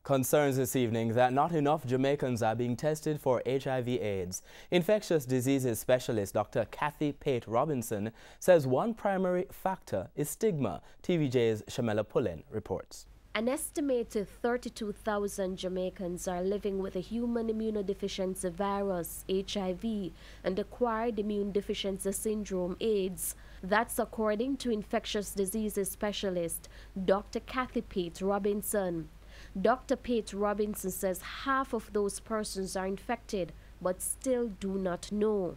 Concerns this evening that not enough Jamaicans are being tested for HIV/AIDS. Infectious diseases specialist Dr. Kathy Pate Robinson says one primary factor is stigma. TVJ's Shamela Pullen reports. An estimated 32,000 Jamaicans are living with a human immunodeficiency virus, HIV, and acquired immune deficiency syndrome, AIDS. That's according to infectious diseases specialist Dr. Kathy Pate Robinson. Dr. Pate Robinson says half of those persons are infected but still do not know.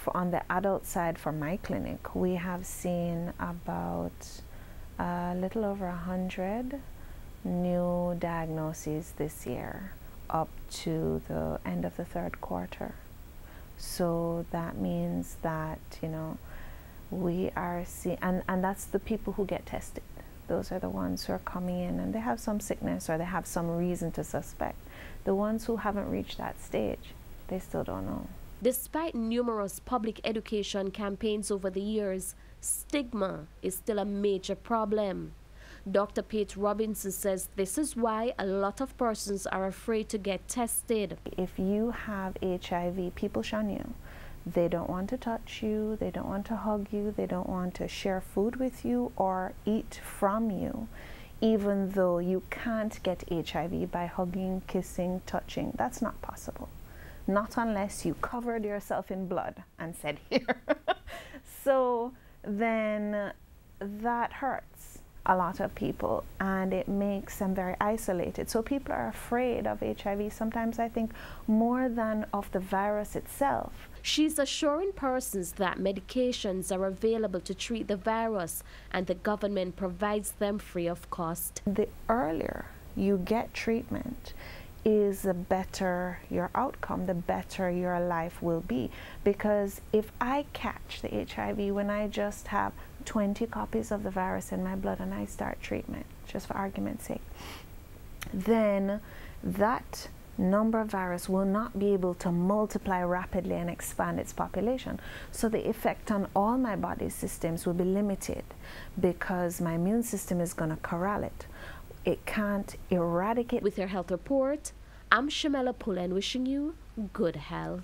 On the adult side for my clinic, we have seen about a little over 100 new diagnoses this year up to the end of the third quarter. So that means that, we are seeing, and that's the people who get tested. Those are the ones who are coming in and they have some sickness or they have some reason to suspect. The ones who haven't reached that stage, they still don't know. Despite numerous public education campaigns over the years, stigma is still a major problem. Dr. Pate Robinson says this is why a lot of persons are afraid to get tested. If you have HIV, people shun you. They don't want to touch you, they don't want to hug you, they don't want to share food with you or eat from you, even though you can't get HIV by hugging, kissing, touching. That's not possible. Not unless you covered yourself in blood and said, here. So then that hurts a lot of people and it makes them very isolated. So people are afraid of HIV, sometimes I think more than of the virus itself. She's assuring persons that medications are available to treat the virus and the government provides them free of cost. The earlier you get treatment is the better your outcome, the better your life will be. Because if I catch the HIV when I just have 20 copies of the virus in my blood and I start treatment, just for argument's sake, then that number of virus will not be able to multiply rapidly and expand its population. So the effect on all my body systems will be limited because my immune system is going to corral it. It can't eradicate. With your health report, I'm Shamela Pullen wishing you good health.